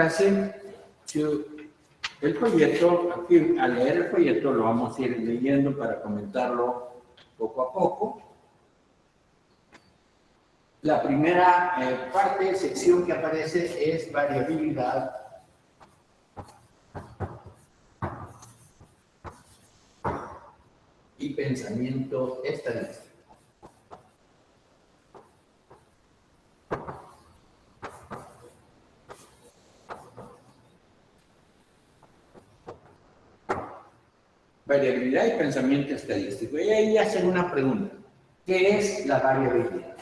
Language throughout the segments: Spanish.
frase, el folleto, aquí al leer el folleto lo vamos a ir leyendo para comentarlo poco a poco. La primera sección que aparece es variabilidad y pensamiento estadístico. Variabilidad y pensamiento estadístico. Y ahí hacen una pregunta. ¿Qué es la variabilidad?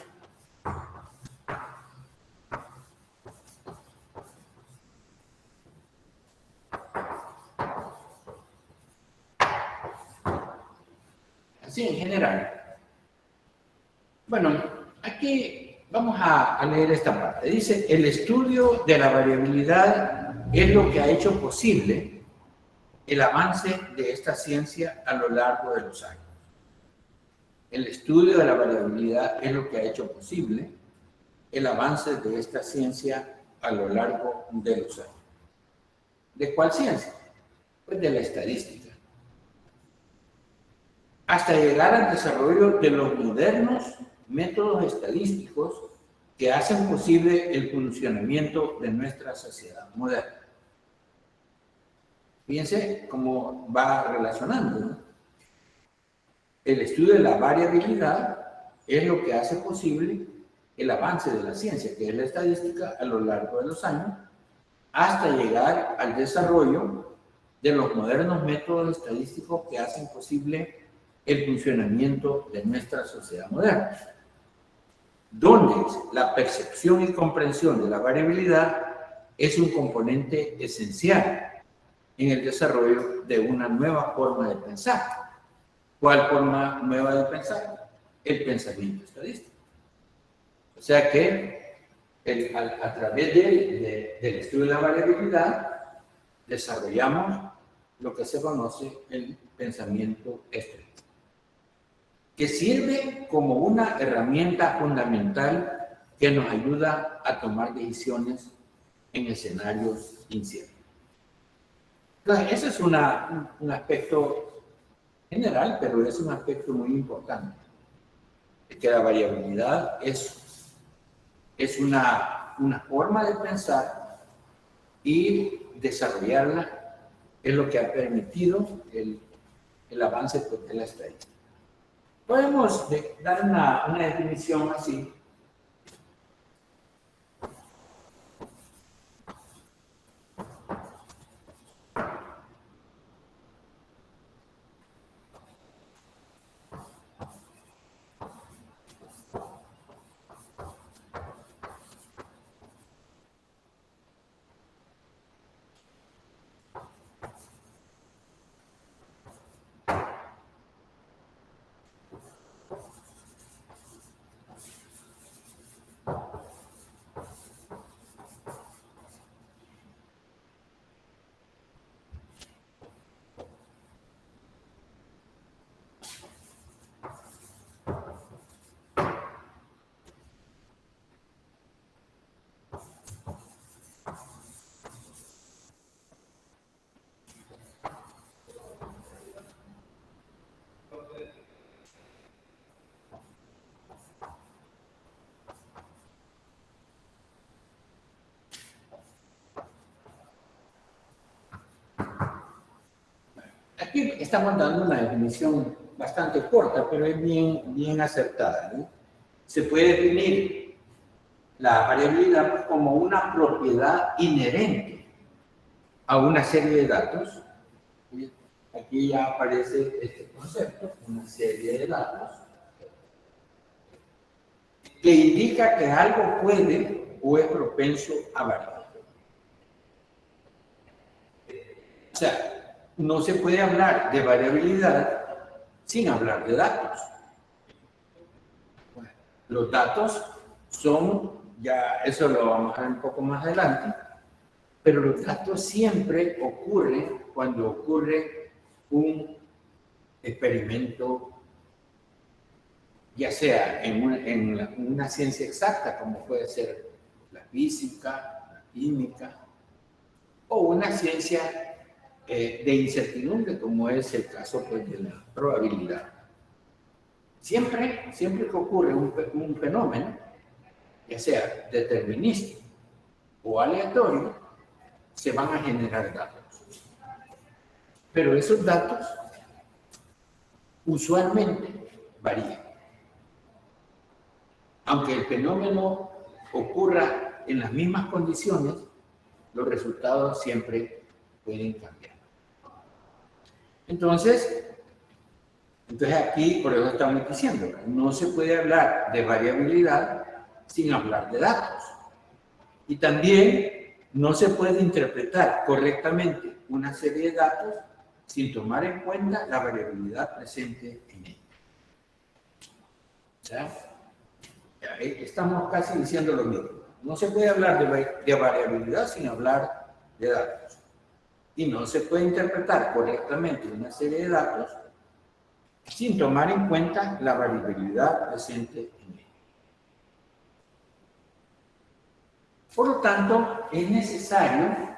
Así en general. Bueno, aquí vamos a leer esta parte. Dice, el estudio de la variabilidad es lo que ha hecho posible el avance de esta ciencia a lo largo de los años. El estudio de la variabilidad es lo que ha hecho posible el avance de esta ciencia a lo largo de los años. ¿De cuál ciencia? Pues de la estadística. Hasta llegar al desarrollo de los modernos métodos estadísticos que hacen posible el funcionamiento de nuestra sociedad moderna. Fíjense cómo va relacionando, ¿no? El estudio de la variabilidad es lo que hace posible el avance de la ciencia, que es la estadística, a lo largo de los años, hasta llegar al desarrollo de los modernos métodos estadísticos que hacen posible el funcionamiento de nuestra sociedad moderna, donde la percepción y comprensión de la variabilidad es un componente esencial en el desarrollo de una nueva forma de pensar. ¿Cuál forma nueva de pensar? El pensamiento estadístico. O sea que a través del estudio de la variabilidad desarrollamos lo que se conoce el pensamiento estadístico, que sirve como una herramienta fundamental que nos ayuda a tomar decisiones en escenarios inciertos. Entonces, ese es un aspecto general, pero es un aspecto muy importante, que la variabilidad es una forma de pensar y desarrollarla es lo que ha permitido el avance de la estadística. Podemos dar una definición así. Aquí estamos dando una definición bastante corta, pero es bien acertada, ¿no? Se puede definir la variabilidad como una propiedad inherente a una serie de datos. Aquí ya aparece este concepto, una serie de datos, que indica que algo puede o es propenso a variar. O sea, no se puede hablar de variabilidad sin hablar de datos. Bueno, los datos son, ya eso lo vamos a ver un poco más adelante, pero los datos siempre ocurren cuando ocurre un experimento, ya sea en una ciencia exacta, como puede ser la física, la química, o una ciencia de incertidumbre, como es el caso pues, de la probabilidad. Siempre que ocurre un fenómeno, ya sea determinístico o aleatorio, se van a generar datos. Pero esos datos usualmente varían. Aunque el fenómeno ocurra en las mismas condiciones, los resultados siempre pueden cambiar. Entonces aquí, por eso estamos diciendo, no se puede hablar de variabilidad sin hablar de datos. Y también no se puede interpretar correctamente una serie de datos sin tomar en cuenta la variabilidad presente en ella. O sea, estamos casi diciendo lo mismo. No se puede hablar de variabilidad sin hablar de datos. Y no se puede interpretar correctamente una serie de datos sin tomar en cuenta la variabilidad presente en ella. Por lo tanto, es necesario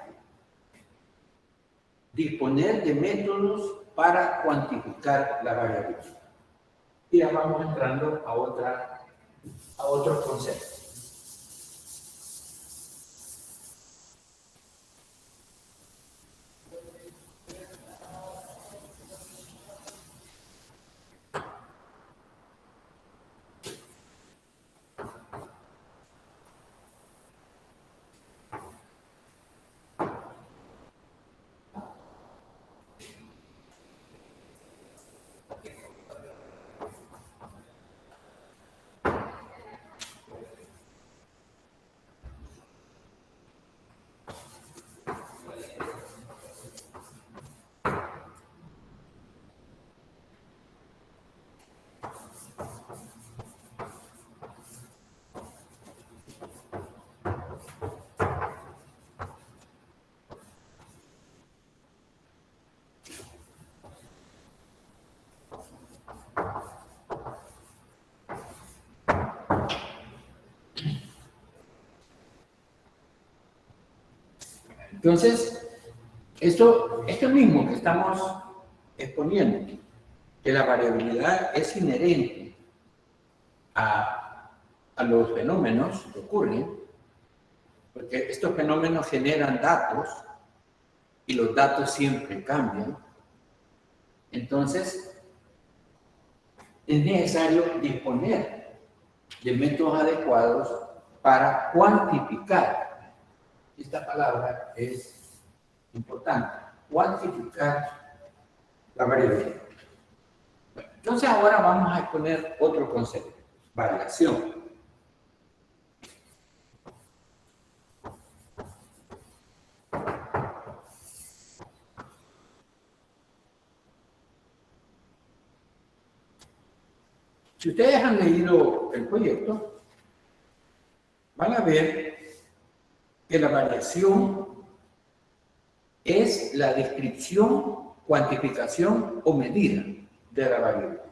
disponer de métodos para cuantificar la variabilidad. Y ya vamos entrando a otros conceptos. Entonces, esto mismo que estamos exponiendo, que la variabilidad es inherente a los fenómenos que ocurren, porque estos fenómenos generan datos y los datos siempre cambian. Entonces, es necesario disponer de métodos adecuados para cuantificar. Esta palabra es importante, cuantificar la variabilidad. Bueno, entonces ahora vamos a exponer otro concepto, variación. Si ustedes han leído el proyecto, van a ver que la variación es la descripción, cuantificación o medida de la variabilidad.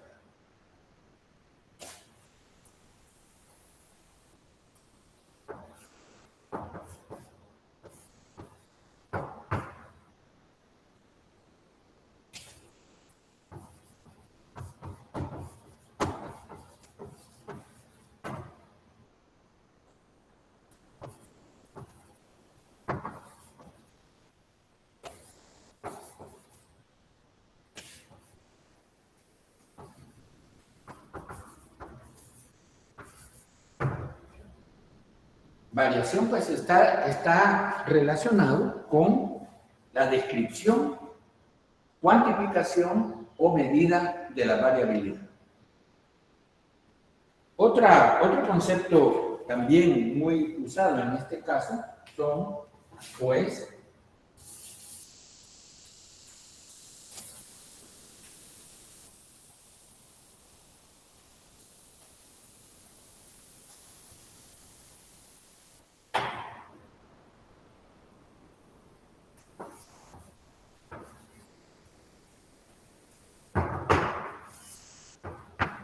Variación pues está relacionado con la descripción, cuantificación o medida de la variabilidad. Otro concepto también muy usado en este caso son pues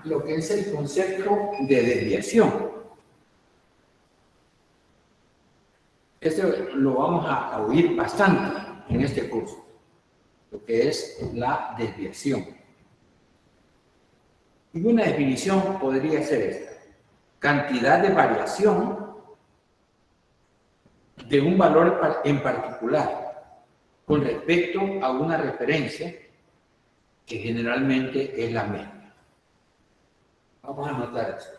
lo que es el concepto de desviación. Este lo vamos a oír bastante en este curso, lo que es la desviación. Y una definición podría ser esta: cantidad de variación de un valor en particular con respecto a una referencia que generalmente es la media. Vamos a anotar eso.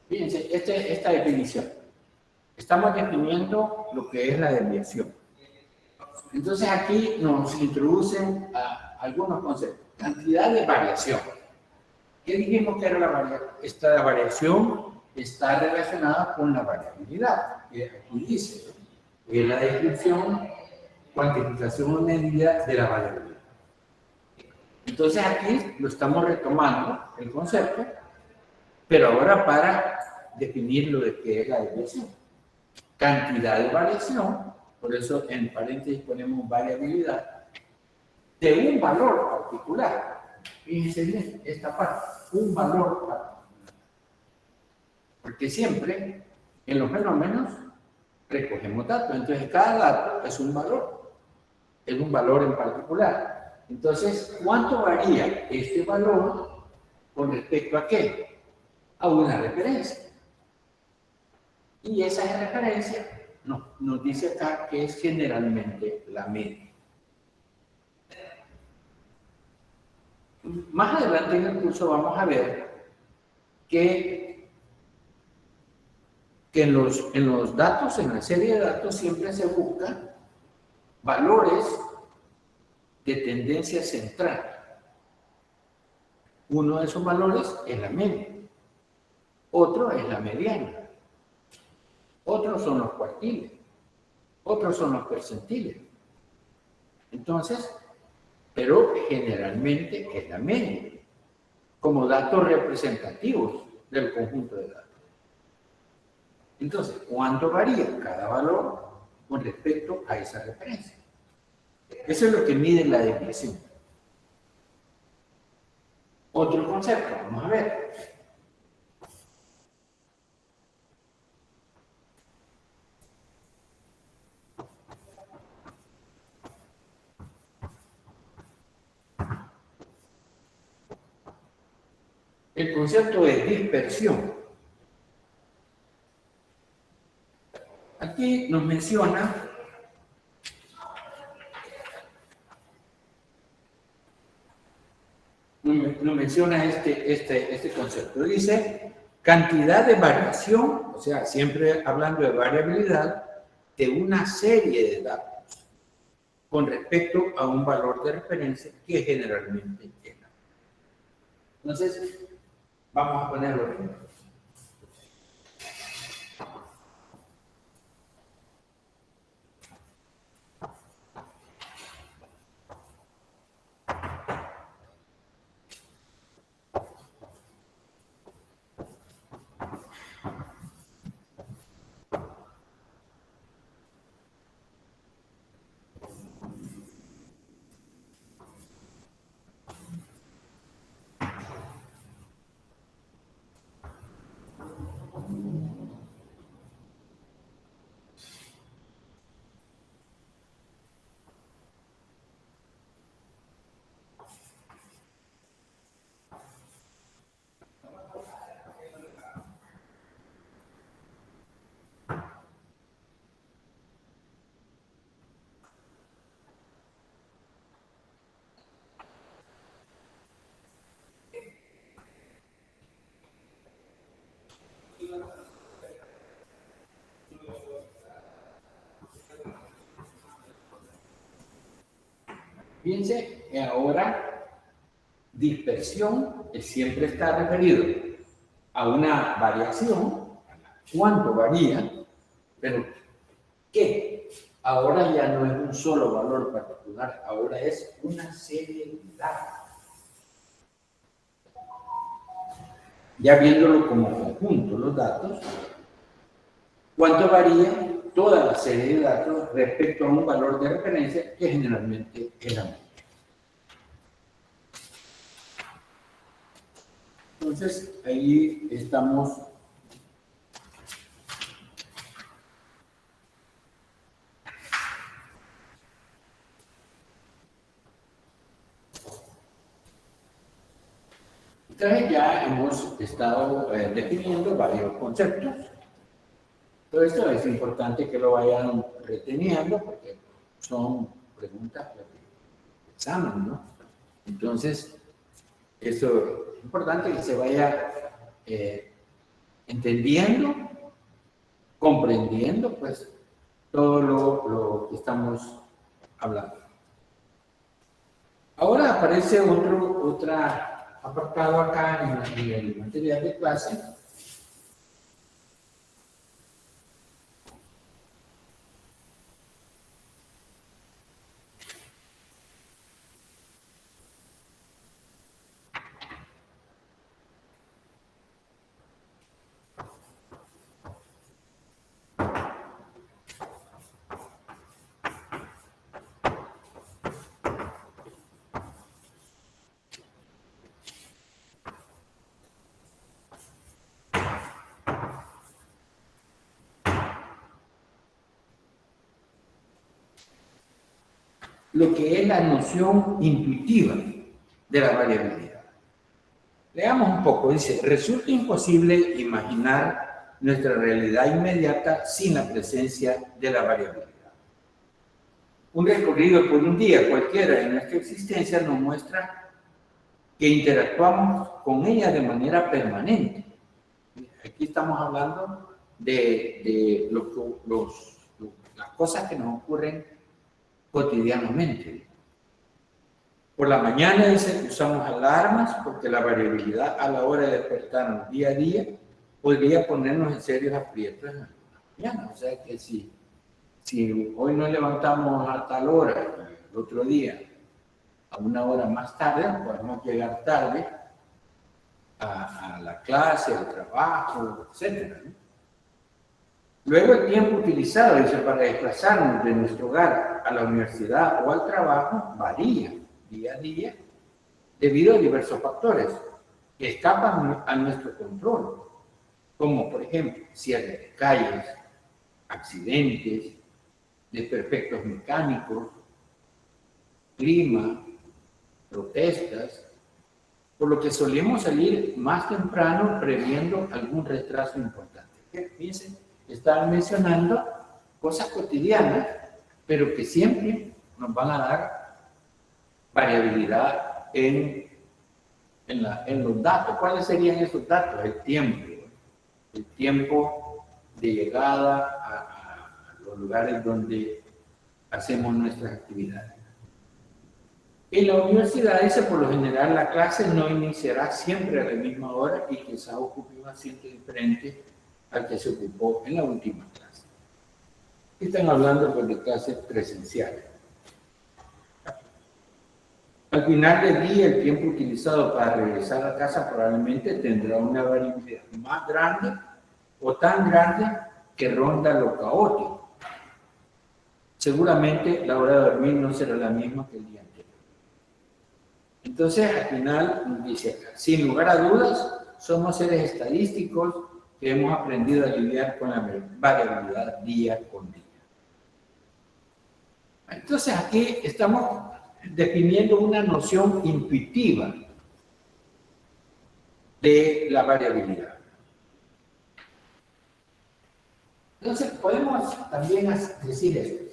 Fíjense, esta definición. Estamos definiendo lo que es la desviación. Entonces aquí nos introducen a algunos conceptos. Cantidad de variación. ¿Qué dijimos que era la variación? Esta variación está relacionada con la variabilidad. Que aquí dice, es la descripción, cuantificación o medida de la variabilidad. Entonces aquí lo estamos retomando, el concepto, pero ahora para definir lo de qué es la desviación. Cantidad de variación, por eso en paréntesis ponemos variabilidad, de un valor particular. Fíjense bien esta parte, un valor particular. Porque siempre en los fenómenos recogemos datos, entonces cada dato es un valor en particular. Entonces, ¿cuánto varía este valor con respecto a qué? A una referencia. Y esa referencia nos dice acá que es generalmente la media. Más adelante en el curso vamos a ver que en los datos, en la serie de datos, siempre se buscan valores de tendencia central. Uno de esos valores es la media, otro es la mediana, otros son los cuartiles, otros son los percentiles. Entonces, pero generalmente es la media, como datos representativos del conjunto de datos. Entonces, ¿cuánto varía cada valor con respecto a esa referencia? Eso es lo que mide la desviación. Otro concepto, vamos a ver. El concepto de dispersión. Aquí nos menciona este concepto. Dice cantidad de variación, o sea, siempre hablando de variabilidad, de una serie de datos con respecto a un valor de referencia que generalmente es. Entonces, vamos a ponerlo aquí. Fíjense, ahora dispersión siempre está referido a una variación, cuánto varía, pero ¿qué? Ahora ya no es un solo valor particular, ahora es una serie de datos. Ya viéndolo como conjunto, los datos, ¿cuánto varía toda la serie de datos respecto a un valor de referencia que generalmente es la misma? Entonces, ahí estamos entonces ya hemos estado definiendo varios conceptos. Todo esto es importante que lo vayan reteniendo porque son preguntas de examen, ¿no? Entonces, eso es importante que se vaya entendiendo, comprendiendo, pues, todo lo que estamos hablando. Ahora aparece otro apartado acá en el material de clase. Lo que es la noción intuitiva de la variabilidad. Leamos un poco, dice, resulta imposible imaginar nuestra realidad inmediata sin la presencia de la variabilidad. Un recorrido por un día cualquiera en nuestra existencia nos muestra que interactuamos con ella de manera permanente. Aquí estamos hablando de las cosas que nos ocurren cotidianamente. Por la mañana dice que usamos alarmas porque la variabilidad a la hora de despertarnos día a día podría ponernos en serios aprietos en la mañana. O sea que si hoy nos levantamos a tal hora, el otro día a una hora más tarde, podemos llegar tarde a la clase, al trabajo, etc. Luego el tiempo utilizado, dice, para desplazarnos de nuestro hogar a la universidad o al trabajo varía día a día debido a diversos factores que escapan a nuestro control, como por ejemplo cierre de calles, accidentes, desperfectos mecánicos, clima, protestas, por lo que solemos salir más temprano previendo algún retraso importante. Fíjense, están mencionando cosas cotidianas, pero que siempre nos van a dar variabilidad en los datos. ¿Cuáles serían esos datos? El tiempo de llegada a los lugares donde hacemos nuestras actividades. En la universidad, dice, por lo general la clase no iniciará siempre a la misma hora y quizá ocupe un asiento diferente al que se ocupó en la última clase. Están hablando pues, de clases presenciales. Al final del día, el tiempo utilizado para regresar a casa probablemente tendrá una variabilidad más grande o tan grande que ronda lo caótico. Seguramente la hora de dormir no será la misma que el día anterior. Entonces, al final, dice, sin lugar a dudas, somos seres estadísticos que hemos aprendido a lidiar con la variabilidad día con día. Entonces, aquí estamos definiendo una noción intuitiva de la variabilidad. Entonces, podemos también decir esto.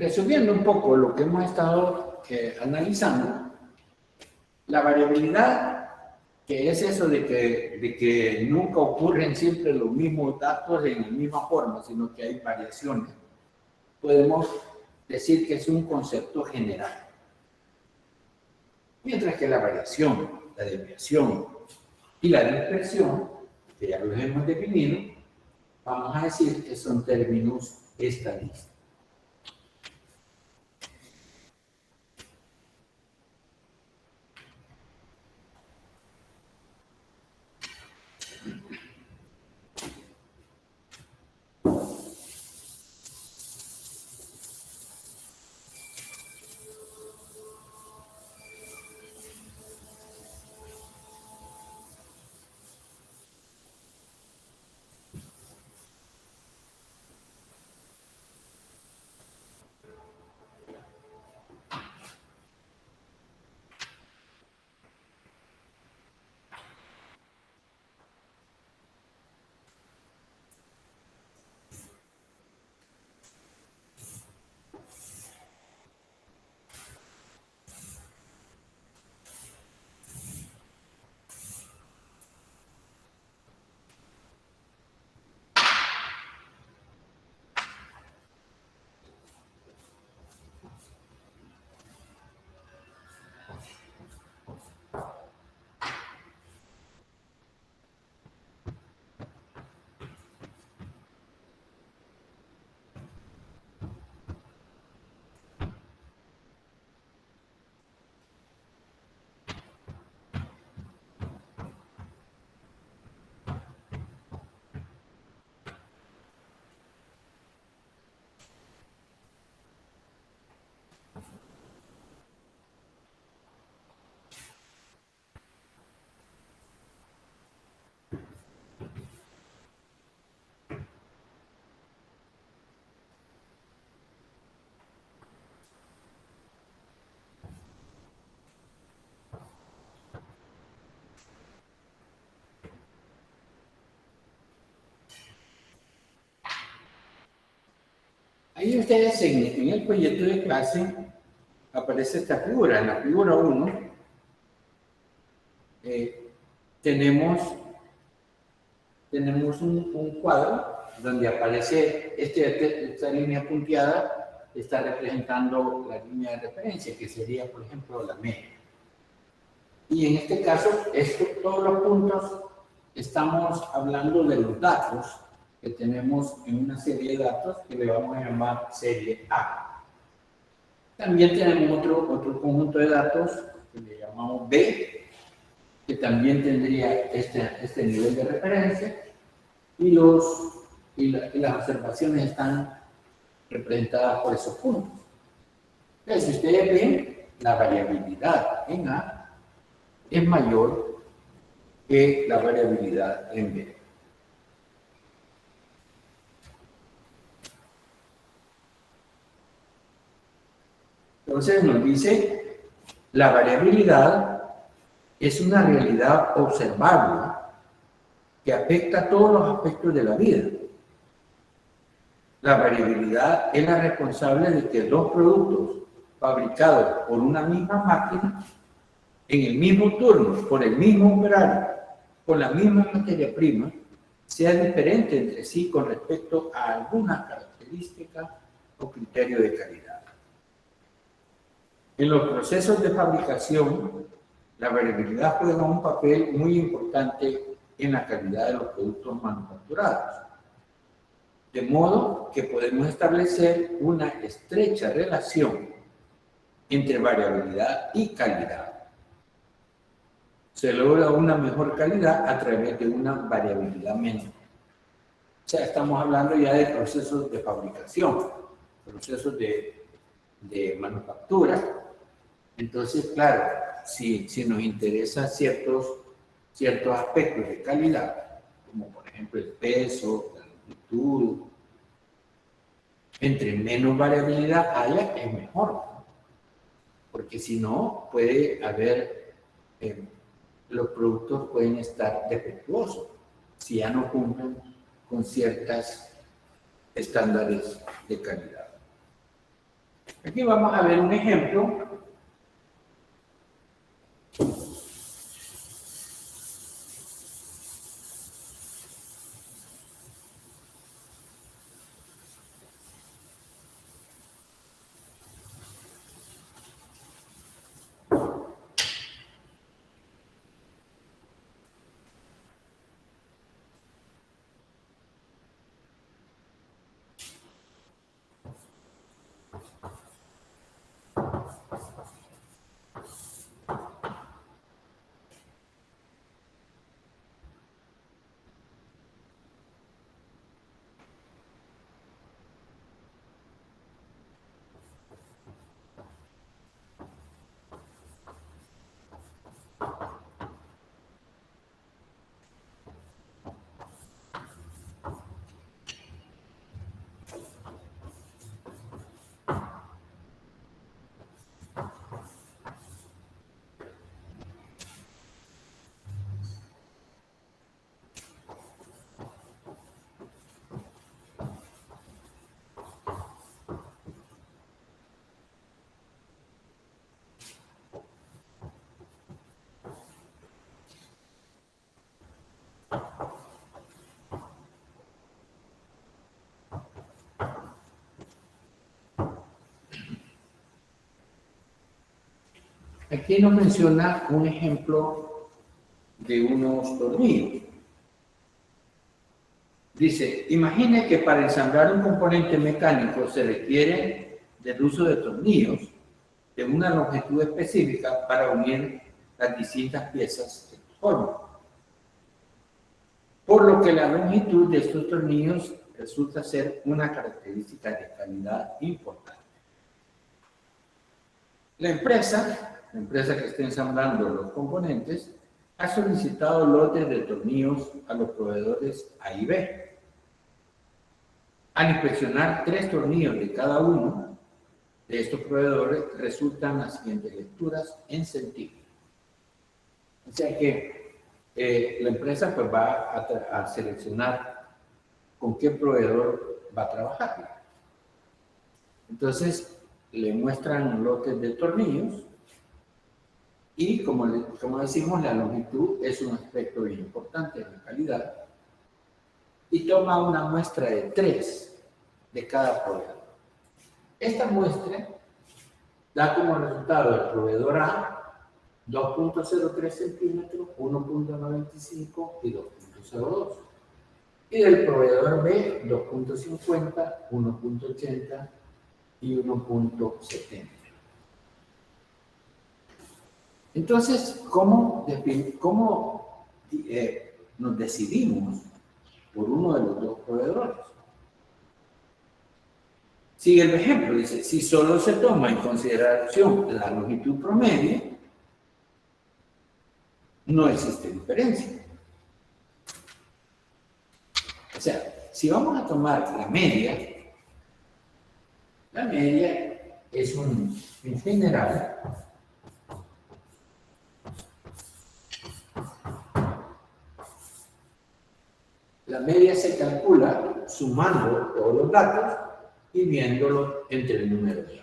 Resumiendo un poco lo que hemos estado analizando, la variabilidad, que es eso de que nunca ocurren siempre los mismos datos en la misma forma, sino que hay variaciones, podemos decir que es un concepto general. Mientras que la variación, la desviación y la dispersión, que ya los hemos definido, vamos a decir que son términos estadísticos. Ahí ustedes en el proyecto de clase aparece esta figura. En la figura 1 tenemos un cuadro donde aparece esta línea punteada, está representando la línea de referencia, que sería, por ejemplo, la media. Y en este caso, todos los puntos, estamos hablando de los datos que tenemos en una serie de datos que le vamos a llamar serie A. También tenemos otro conjunto de datos que le llamamos B, que también tendría este nivel de referencia, y las observaciones están representadas por esos puntos. Entonces, si ustedes ven, la variabilidad en A es mayor que la variabilidad en B. Entonces nos dice, la variabilidad es una realidad observable que afecta a todos los aspectos de la vida. La variabilidad es la responsable de que dos productos fabricados por una misma máquina, en el mismo turno, por el mismo operario, con la misma materia prima, sean diferentes entre sí con respecto a algunas características o criterios de calidad. En los procesos de fabricación, la variabilidad juega un papel muy importante en la calidad de los productos manufacturados. De modo que podemos establecer una estrecha relación entre variabilidad y calidad. Se logra una mejor calidad a través de una variabilidad menor. O sea, estamos hablando ya de procesos de fabricación, procesos de manufactura. Entonces, claro, si nos interesan ciertos aspectos de calidad, como por ejemplo el peso, la longitud, entre menos variabilidad haya, es mejor, ¿no? Porque si no, puede haber, los productos pueden estar defectuosos si ya no cumplen con ciertos estándares de calidad. Aquí vamos a ver un ejemplo. Aquí nos menciona un ejemplo de unos tornillos. Dice, imagine que para ensamblar un componente mecánico se requiere del uso de tornillos de una longitud específica para unir las distintas piezas que forman. Por lo que la longitud de estos tornillos resulta ser una característica de calidad importante. La empresa que está ensamblando los componentes, ha solicitado lotes de tornillos a los proveedores A y B. Al inspeccionar 3 tornillos de cada uno de estos proveedores, resultan las siguientes lecturas en centímetros. O sea que la empresa pues va a seleccionar con qué proveedor va a trabajar. Entonces, le muestran lotes de tornillos y, como decimos, la longitud es un aspecto bien importante de la calidad. Y toma una muestra de 3 de cada proveedor. Esta muestra da como resultado el proveedor A 2.03 centímetros, 1.95 y 2.02. Y del proveedor B 2.50, 1.80 y 1.70. Entonces, ¿cómo nos decidimos por uno de los 2 proveedores? Sigue el ejemplo, dice, si solo se toma en consideración la longitud promedio, no existe diferencia. O sea, si vamos a tomar la media es en general, la media se calcula sumando todos los datos y viéndolos entre el número de datos.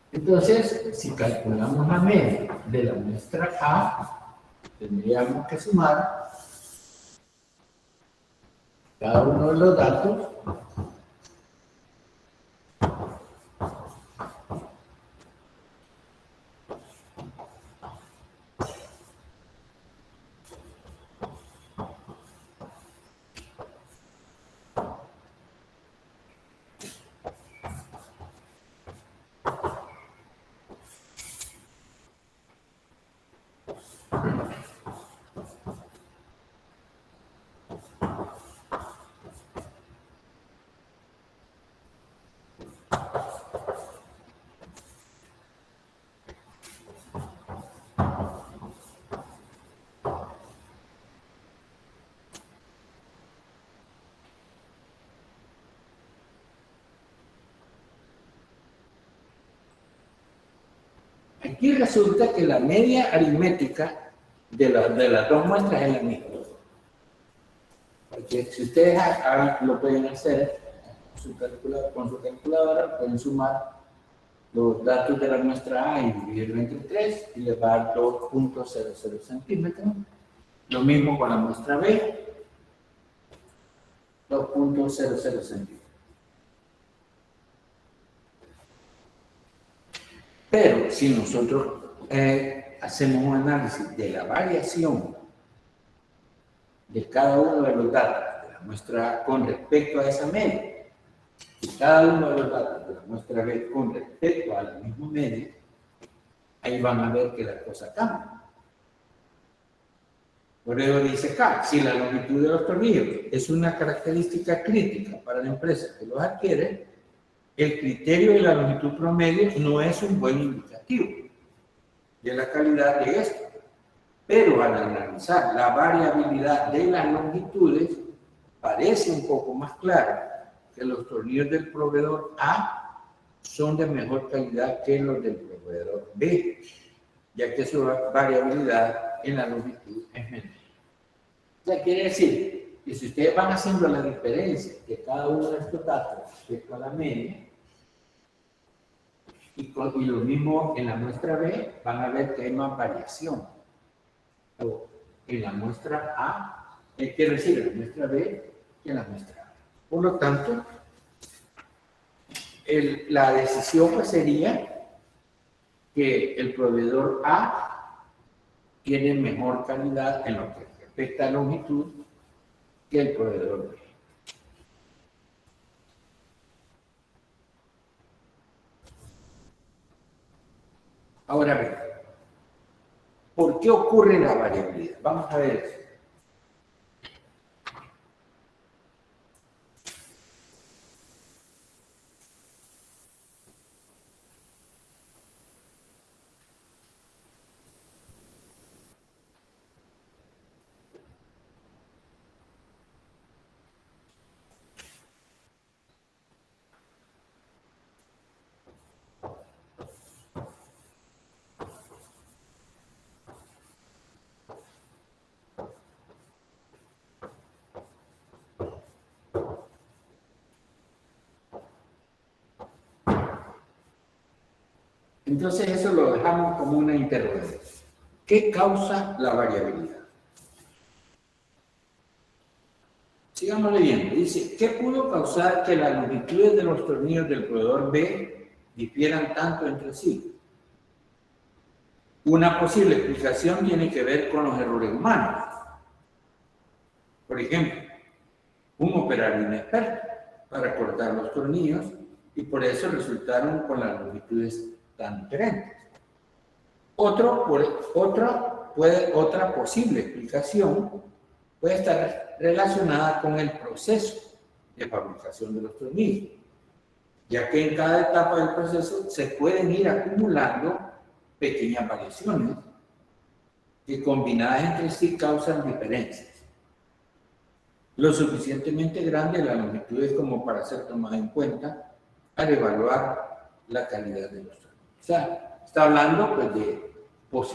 Entonces, si calculamos la media de la muestra A, tendríamos que sumar cada uno de los datos Aquí resulta que la media aritmética de las dos muestras es la misma. Porque si ustedes lo pueden hacer con su calculadora, pueden sumar los datos de la muestra A y dividirlo entre 3 y les va a dar 2.00 centímetros. Lo mismo con la muestra B, 2.00 centímetros. Pero si nosotros hacemos un análisis de la variación de cada uno de los datos de la muestra A con respecto a esa media, y cada uno de los datos de la muestra B con respecto a la misma media, ahí van a ver que la cosa cambia. Por eso dice acá, si la longitud de los tornillos es una característica crítica para la empresa que los adquiere, el criterio de la longitud promedio no es un buen indicativo de la calidad de esto. Pero al analizar la variabilidad de las longitudes, parece un poco más claro que los tornillos del proveedor A son de mejor calidad que los del proveedor B, ya que su variabilidad en la longitud es menor. O sea, quiere decir que si ustedes van haciendo la diferencia de cada uno de estos datos respecto a la media, y lo mismo en la muestra B, van a ver que hay más variación. O en la muestra A, quiero decir, en la muestra B que en la muestra A. Por lo tanto, la decisión pues sería que el proveedor A tiene mejor calidad en lo que respecta a longitud que el proveedor B. Ahora bien, ¿por qué ocurre la variabilidad? Vamos a ver eso. Entonces eso lo dejamos como una interrogante. ¿Qué causa la variabilidad? Sigamos leyendo. Dice, ¿qué pudo causar que las longitudes de los tornillos del proveedor B difieran tanto entre sí? Una posible explicación tiene que ver con los errores humanos. Por ejemplo, un operario inexperto para cortar los tornillos y por eso resultaron con las longitudes tan diferentes. Otra posible explicación puede estar relacionada con el proceso de fabricación de los tornillos, ya que en cada etapa del proceso se pueden ir acumulando pequeñas variaciones que combinadas entre sí causan diferencias lo suficientemente grandes las longitudes como para ser tomadas en cuenta al evaluar la calidad de los tornillos. O sea, está hablando pues, de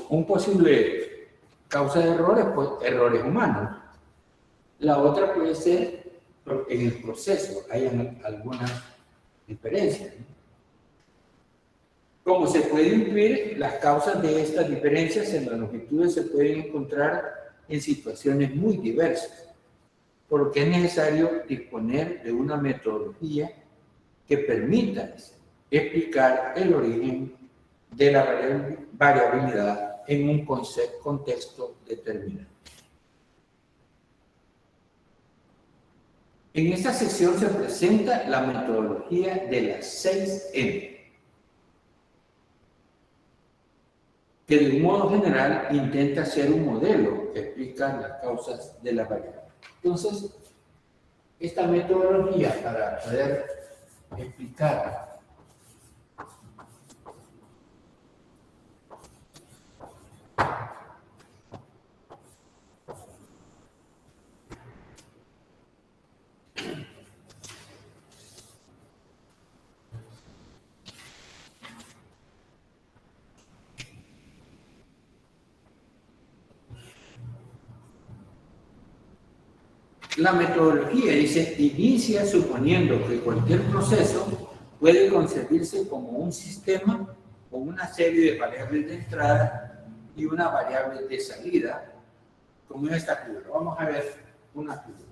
un posible causa de errores, pues errores humanos. La otra puede ser porque en el proceso hay algunas diferencias, ¿no? Como se puede intuir, las causas de estas diferencias en las longitudes se pueden encontrar en situaciones muy diversas, por lo que es necesario disponer de una metodología que permita explicar el origen de la variabilidad en un contexto determinado. En esta sección se presenta la metodología de las 6M, que de un modo general intenta ser un modelo que explica las causas de la variabilidad. Entonces, esta metodología para poder explicar La metodología dice, inicia suponiendo que cualquier proceso puede concebirse como un sistema con una serie de variables de entrada y una variable de salida, como en esta figura. Vamos a ver una figura.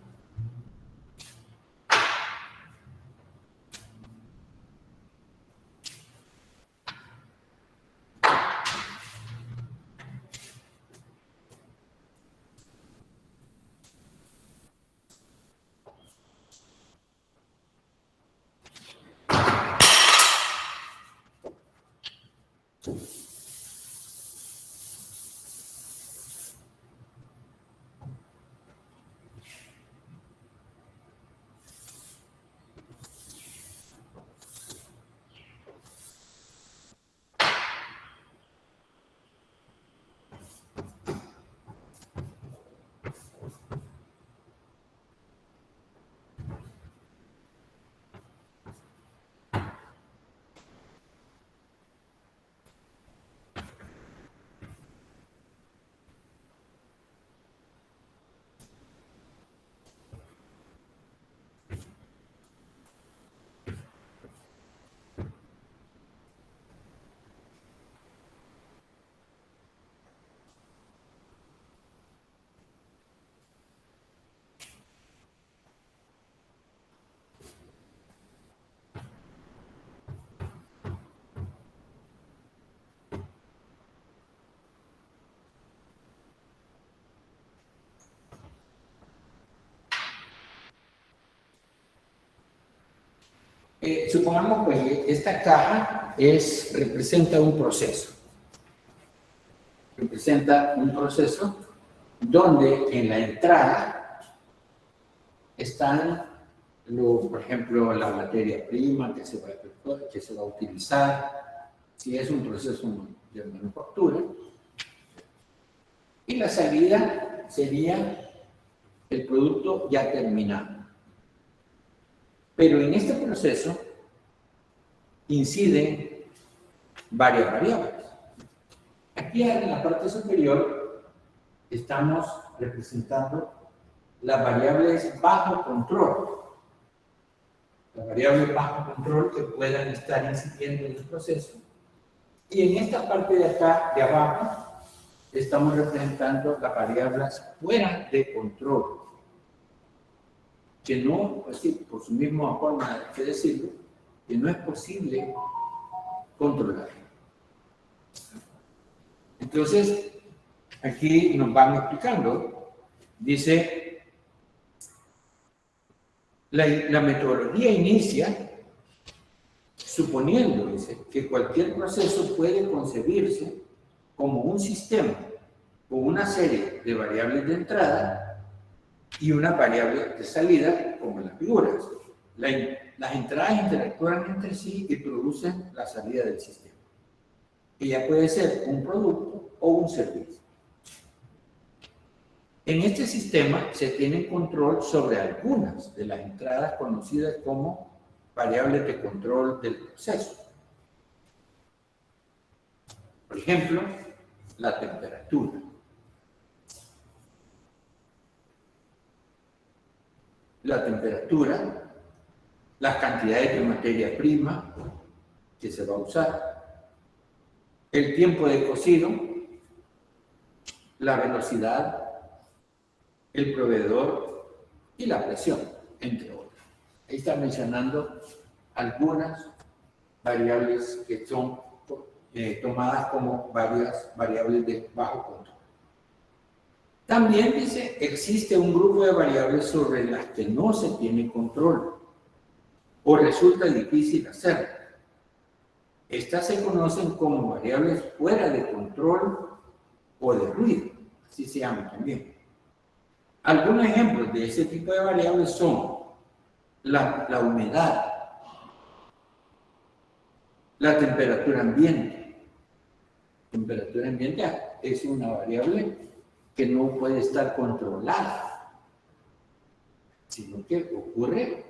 Supongamos que esta caja representa un proceso. Representa un proceso donde en la entrada están, por ejemplo, la materia prima que se va a utilizar, si es un proceso de manufactura. Y la salida sería el producto ya terminado. Pero en este proceso inciden varias variables. Aquí en la parte superior estamos representando las variables bajo control. Las variables bajo control que puedan estar incidiendo en el proceso. Y en esta parte de acá, de abajo, estamos representando las variables fuera de control, que no, pues sí, por su misma forma de decirlo, que no es posible controlar. Entonces, aquí nos van explicando, dice, la metodología inicia suponiendo, dice, que cualquier proceso puede concebirse como un sistema con una serie de variables de entrada y una variable de salida, como en las figuras. Las entradas interactúan entre sí y producen la salida del sistema. Que ya puede ser un producto o un servicio. En este sistema se tiene control sobre algunas de las entradas conocidas como variables de control del proceso. Por ejemplo, la temperatura. La temperatura, las cantidades de materia prima que se va a usar, el tiempo de cocido, la velocidad, el proveedor y la presión, entre otros. Ahí está mencionando algunas variables que son tomadas como varias variables de bajo control. También dice, existe un grupo de variables sobre las que no se tiene control o resulta difícil hacerlo. Estas se conocen como variables fuera de control o de ruido, así se llaman también. Algunos ejemplos de ese tipo de variables son la humedad, la temperatura ambiente. Temperatura ambiente es una variable que no puede estar controlada, sino que ocurre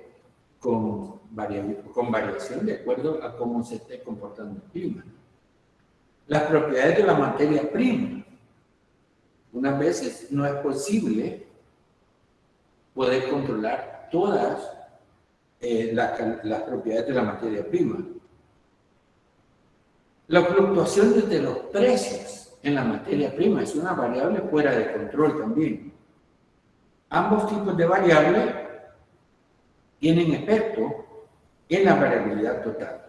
con variación de acuerdo a cómo se esté comportando el clima. Las propiedades de la materia prima. Unas veces no es posible poder controlar todas las propiedades de la materia prima. La fluctuación de los precios en la materia prima es una variable fuera de control también. Ambos tipos de variables tienen efecto en la variabilidad total.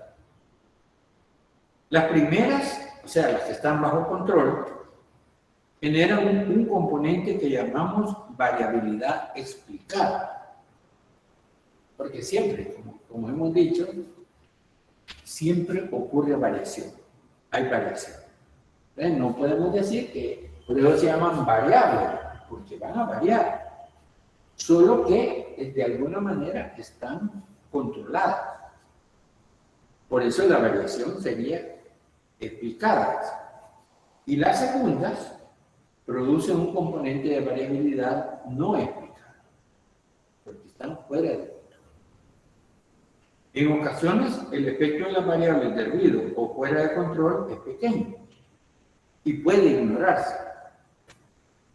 Las primeras, o sea, las que están bajo control, generan un componente que llamamos variabilidad explicada. Porque siempre, como hemos dicho, siempre ocurre variación. Hay variación. Entonces, no podemos decir que, por eso se llaman variables, porque van a variar. Solo que de alguna manera están controladas. Por eso la variación sería explicada. Y las segundas producen un componente de variabilidad no explicada, porque están fuera de control. En ocasiones, el efecto de las variables de ruido o fuera de control es pequeño y puede ignorarse,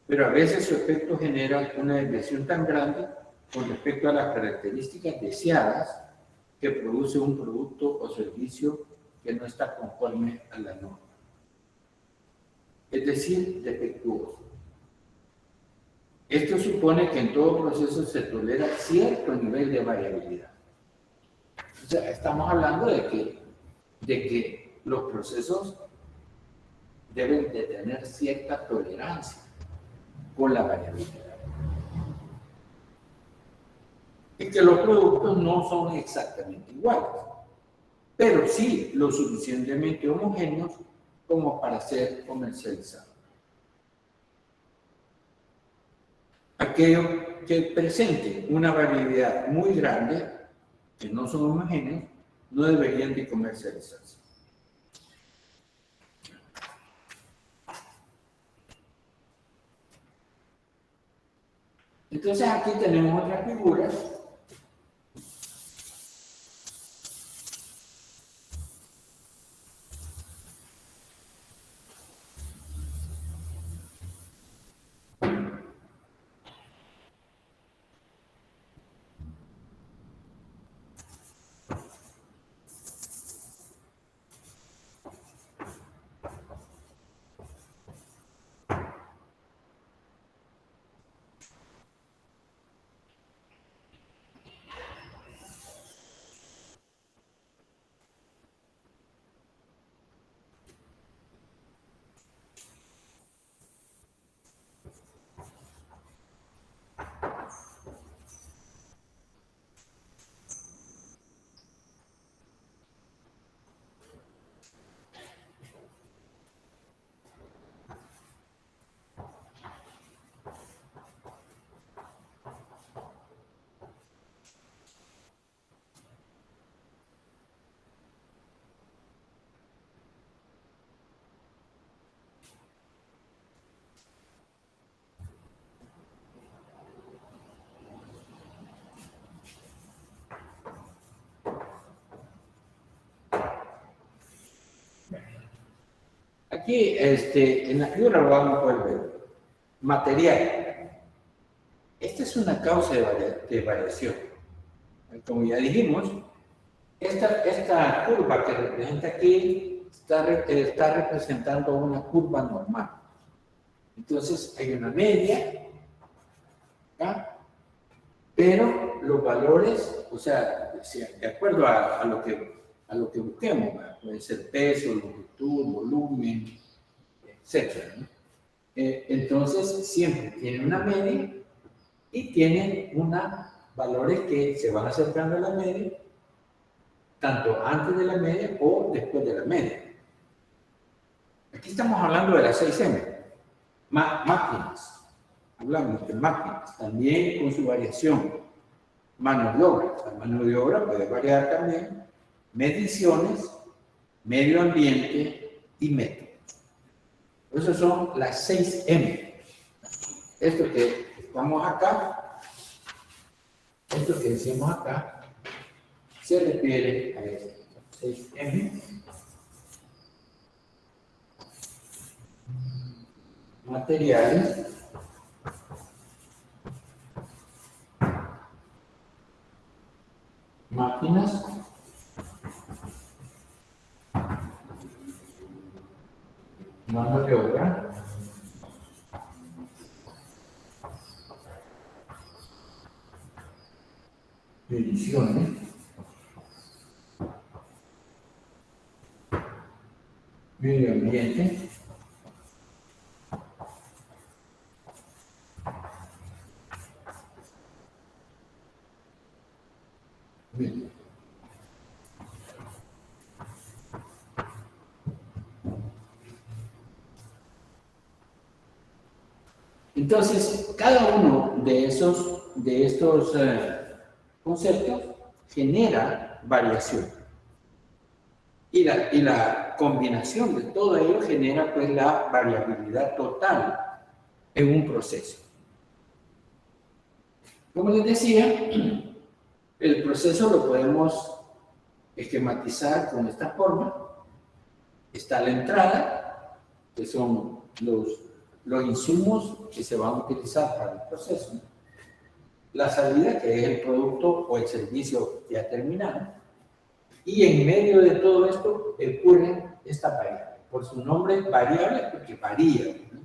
pero a veces su efecto genera una desviación tan grande con respecto a las características deseadas que produce un producto o servicio que no está conforme a la norma. Es decir, defectuoso. Esto supone que en todo proceso se tolera cierto nivel de variabilidad. O sea, estamos hablando de que los procesos deben de tener cierta tolerancia con la variabilidad. Y que los productos no son exactamente iguales, pero sí lo suficientemente homogéneos como para ser comercializados. Aquello que presente una variabilidad muy grande, que no son homogéneos, no deberían de comercializarse. Entonces aquí tenemos otras figuras. Aquí, en la figura lo vamos a poder ver. Material. Esta es una causa de variación. Como ya dijimos, esta curva que representa aquí está representando una curva normal. Entonces, hay una media, ¿verdad? Pero los valores, o sea, de acuerdo a lo que busquemos, ¿verdad? Puede ser peso, longitud, volumen, etc., ¿no? Entonces, siempre tienen una media y tienen valores que se van acercando a la media, tanto antes de la media o después de la media. Aquí estamos hablando de las 6M, máquinas. Hablamos de máquinas, también con su variación. Mano de obra. La mano de obra puede variar también. Mediciones, medio ambiente y métodos. Esas son las 6M. Esto que estamos acá, esto que decimos acá, se refiere a esto. 6M. Materiales. mano de obra, mediciones, medio ambiente, bien. Entonces, cada uno de estos conceptos genera variación. Y la combinación de todo ello genera pues la variabilidad total en un proceso. Como les decía, el proceso lo podemos esquematizar con esta forma. Está la entrada, que son los insumos que se van a utilizar para el proceso. La salida, que es el producto o el servicio ya terminado. Y en medio de todo esto ocurre esta variable. Por su nombre, variable, porque varía, ¿no?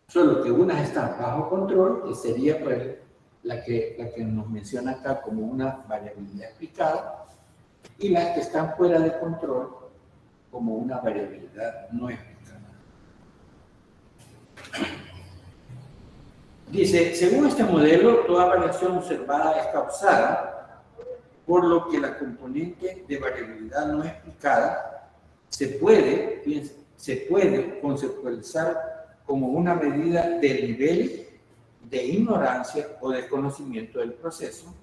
Solo que unas están bajo control, que sería pues, la que nos menciona acá como una variabilidad explicada, y las que están fuera de control como una variabilidad no explicada. Dice, según este modelo, toda variación observada es causada, por lo que la componente de variabilidad no explicada se puede conceptualizar como una medida del nivel de ignorancia o desconocimiento del proceso,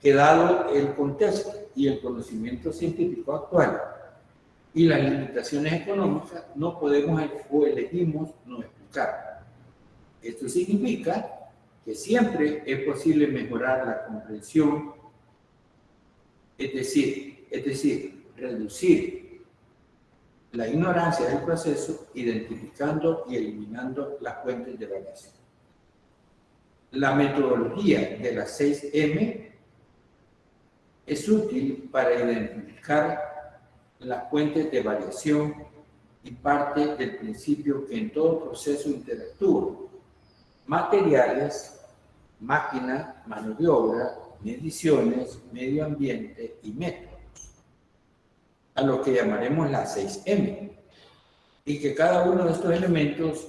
que dado el contexto y el conocimiento científico actual y las limitaciones económicas, no podemos o elegimos no explicar. Esto significa que siempre es posible mejorar la comprensión, es decir, reducir la ignorancia del proceso, identificando y eliminando las fuentes de variación. La metodología de las 6M es útil para identificar las fuentes de variación y parte del principio que en todo proceso interactúan materiales, máquina, mano de obra, mediciones, medio ambiente y métodos, a lo que llamaremos las 6M, y que cada uno de estos elementos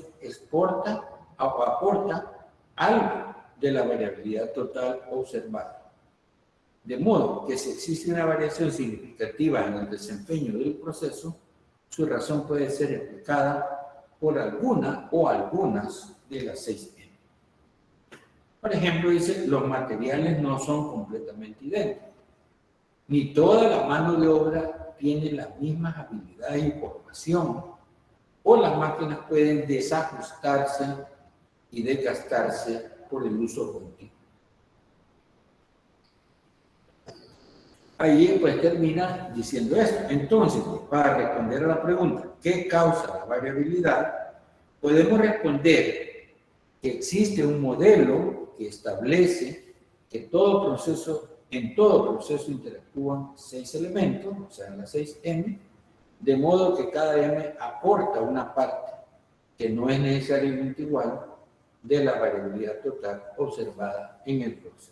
aporta algo de la variabilidad total observada. De modo que si existe una variación significativa en el desempeño del proceso, su razón puede ser explicada por alguna o algunas de las 6M. Por ejemplo, dice, los materiales no son completamente idénticos, ni toda la mano de obra tiene las mismas habilidades y formación, o las máquinas pueden desajustarse y desgastarse por el uso continuo. Ahí pues termina diciendo esto. Entonces, para responder a la pregunta, ¿qué causa la variabilidad? Podemos responder que existe un modelo que establece que en todo proceso interactúan 6 elementos, o sea, las 6M, de modo que cada M aporta una parte que no es necesariamente igual de la variabilidad total observada en el proceso.